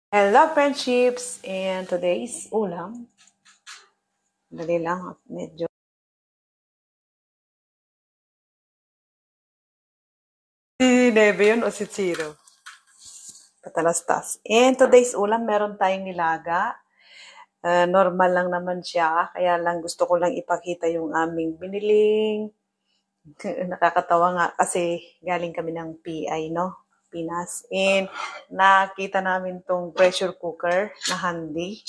Hello, friendships! And today's ulam, dali lang at medyo si Neve yun o si Chiro. Patalastas. And today's ulam, meron tayong nilaga. Normal lang naman siya, kaya lang gusto ko lang ipakita yung aming biniling. Nakakatawa nga kasi galing kami ng PI, no? Pinas. And nakita namin tong pressure cooker na handy.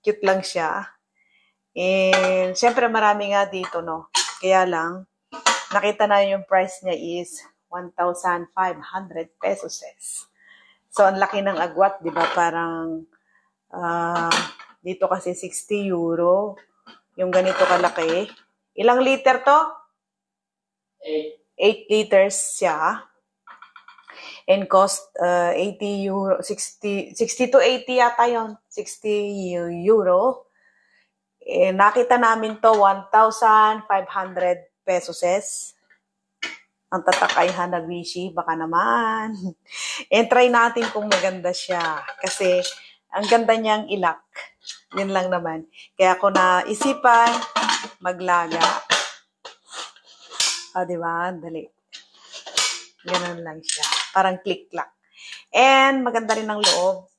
Cute lang siya. And syempre marami nga dito, no? Kaya lang, nakita na yung price niya is 1,500 pesos. So, ang laki ng agwat, di ba? Parang, dito kasi 60 euro. Yung ganito kalaki. Ilang liter to? 8 liters siya. And cost 80 euro, 60 to 80 yata yun. 60 euro. Nakita namin to 1,500 pesos. Ang tatakay Hanabishi, baka naman. And try natin kung maganda siya. Kasi ang ganda niyang ilak. Yun lang naman. Kaya ako naisipan maglaga. Diba? Dali. Ganun lang siya. Parang click-clack. And maganda rin ang loob.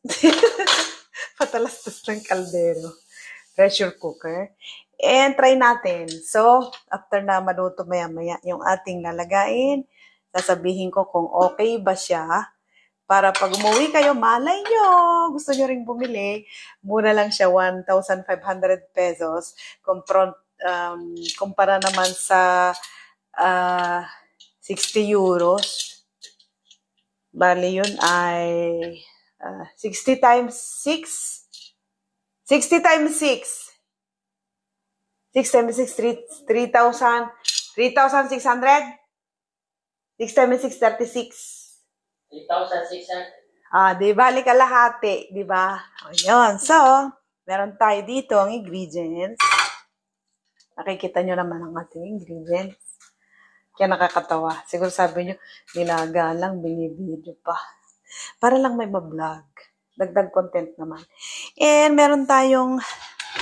Patalastas ng kaldero. Pressure cooker. And try natin. So, after na maluto maya-maya yung ating lalagain, sasabihin ko kung okay ba siya. Para pag umuwi kayo, malay nyo, gusto nyo ring bumili, mura lang siya, 1,500 pesos. Kumpara naman sa 60 euros. Bali yun ay 60 times 6. 60 times 6. 6 times 6, 3,000. 3,600? 6 times 6, 36. 3,600. Di bali kalahati, di ba? Ayun. So, meron tayo dito ang ingredients. Nakikita nyo naman ang ating ingredients. Kaya nakakatawa. Siguro sabi nyo, nilaga lang, binibidyo pa. Para lang may ma-vlog. Dagdag content naman. And meron tayong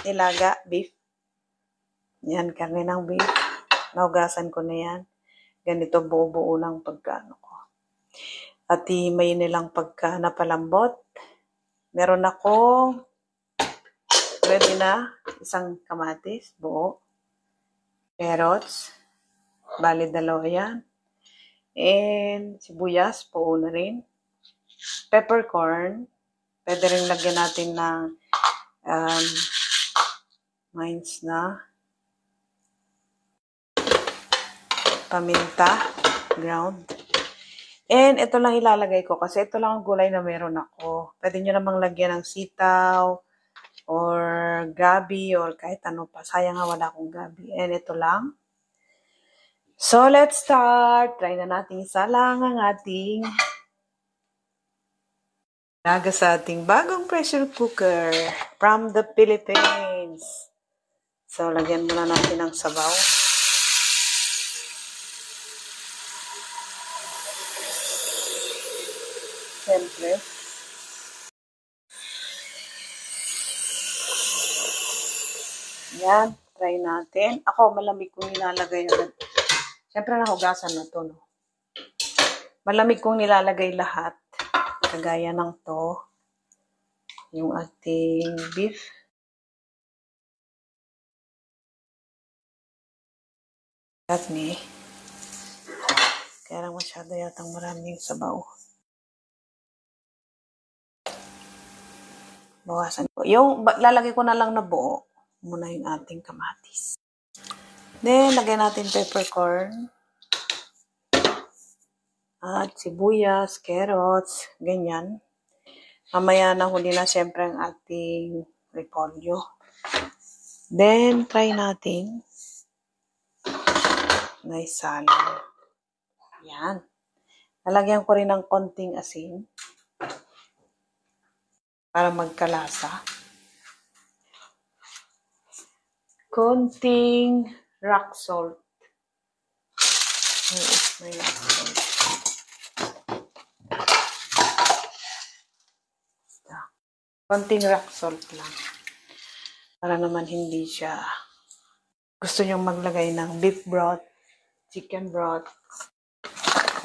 nilaga, beef. Yan, karne ng beef. Naugasan ko na yan. Ganito buo-buo lang pagkaano ko. At may nilang pagka napalambot. Meron akong ready na isang kamatis, buo. Carrots. Bali, dalawa yan. And sibuyas, buo na rin. Peppercorn. Pwede rin lagyan natin ng mines na paminta, ground. And ito lang ilalagay ko kasi ito lang ang gulay na meron ako. Pwede nyo namang lagyan ng sitaw or gabi or kahit ano pa. Sayang nga wala akong gabi. And ito lang. So, let's start. Try na natin isa lang ang ating laga sa ating bagong pressure cooker from the Philippines. So, lagyan muna natin ng sabaw. Siyempre. Yan, try natin. Ako, malamig kong nilalagay agad. Siyempre, nahugasan na to, no? Malamig kong nilalagay lahat. Kagaya ng to. Yung ating beef. At me. Kaya lang masyado yatang maraming sabaw. Bawasan ko. Yung lalagay ko na lang na buo muna yung ating kamatis. Then, lagay natin peppercorn. At sibuyas, carrots, ganyan. Mamaya na huli na siyempre ang ating repolyo. Then, try natin na isalo. Yan. Lalagyan ko rin ng konting asin para magkalasa. Konting rock salt. May rock salt. Konting rock salt lang. Para naman hindi siya gusto nyong maglagay ng beef broth, chicken broth.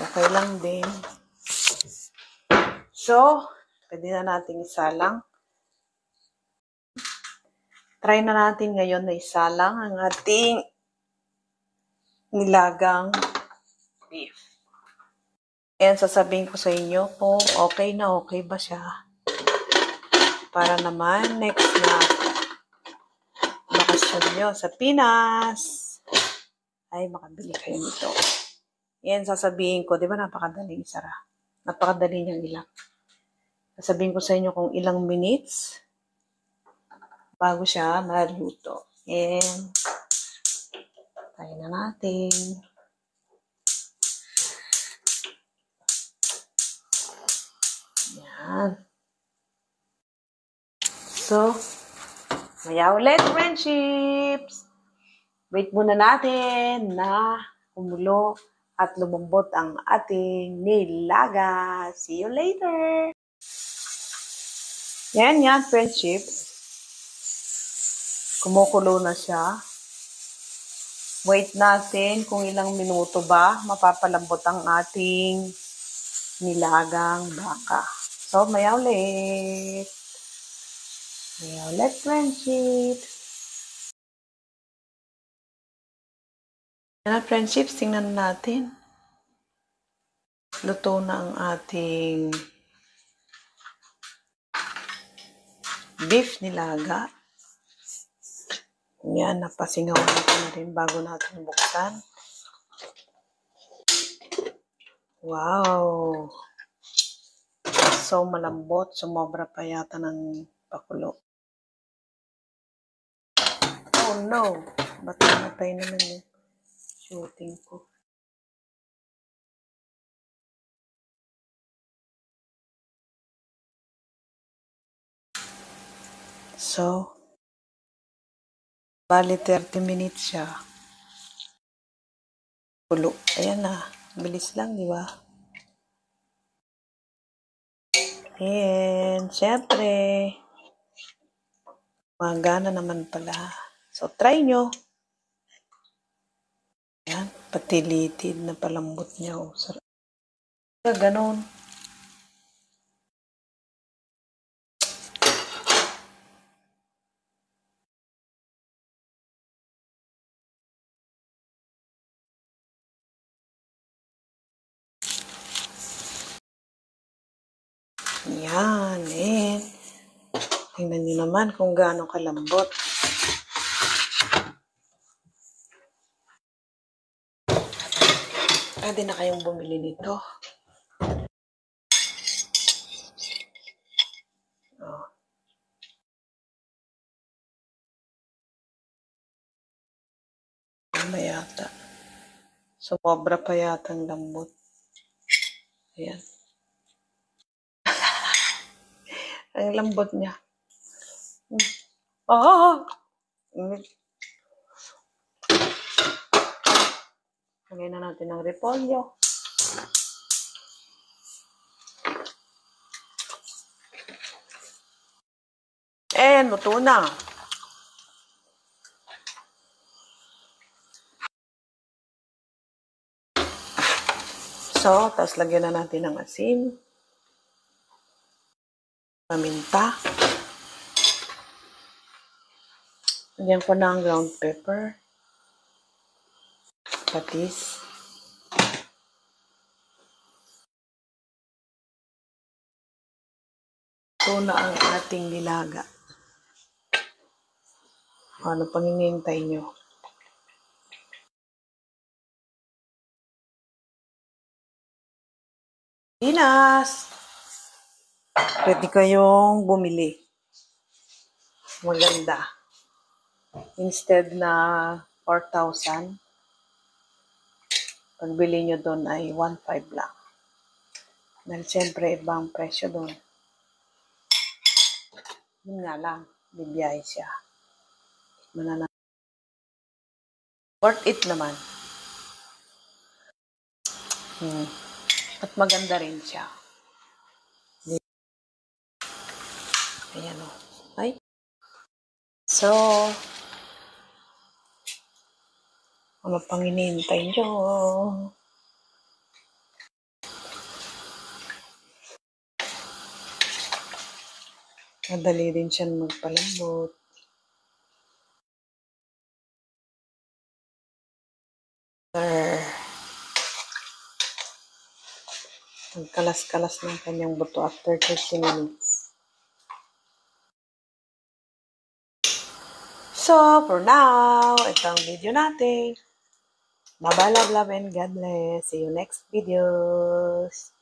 Okay lang din. So, pwede na natin isalang. Try na natin ngayon na isalang ang ating nilagang beef. Ayan, sasabihin ko sa inyo kung okay na okay ba siya. Para naman next na bakasyon nyo sa Pinas ay makabili kayo nito. Ayan, sasabihin ko, di ba napakadaling isara? Napakadali niyang ilang. Sasabihin ko sa inyo kung ilang minutes bago siya maluto. And, tayo na natin. Yan. So, maya ulit, friendships! Wait muna natin na kumulo at lumambot ang ating nilaga. See you later! Yan, friendships. Kumukulo na siya. Wait natin kung ilang minuto ba mapapalambot ang ating nilagang baka. So, maya ulit. Maya ulit, friendships. Yan na, friendships. Tingnan natin. Luto na ang ating beef nilaga. Yan, napasingaw natin na rin bago natin buksan. Wow! So, malambot. Sumobra pa yata ng pakulo. Oh no! Ba't namatay naman yung shooting ko? So, bali 30 minutes siya. Kulo. Ayan na. Bilis lang, di ba? And, syempre, magana naman pala. So, try nyo. Ayan, patilitid na palambot niya. Oh, sarap. Ganon. Yan, and tingnan nyo naman kung gaano kalambot. Pwede na kayong bumili nito. Oh. Ano yata? Sumobra pa yata ang lambot. Ayan. Ang lambot niya. Ah! Lagyan na natin ng repolyo. And luto na. So, tapos lagyan na natin ng asin. Paminta. Lagyan ko ng ground pepper. Patis. Ito na ang ating nilaga. Ano pang hinihintay nyo? Pinas! Pwede kayong bumili. Maganda. Instead na 4,000, pagbili nyo doon ay 1,500 lang. Dahil siyempre ibang presyo doon. Yun nga lang, bibiyay siya. Manana. Worth it naman. At maganda rin siya. Ayan. So, ano pang hinihintay nyo? Madali din siya magpalambot. Nagkalas-kalas ng kanyang buto after 30 minutes. So, for now, ito ang video natin. Bye-bye, love, love, and God bless. See you next videos.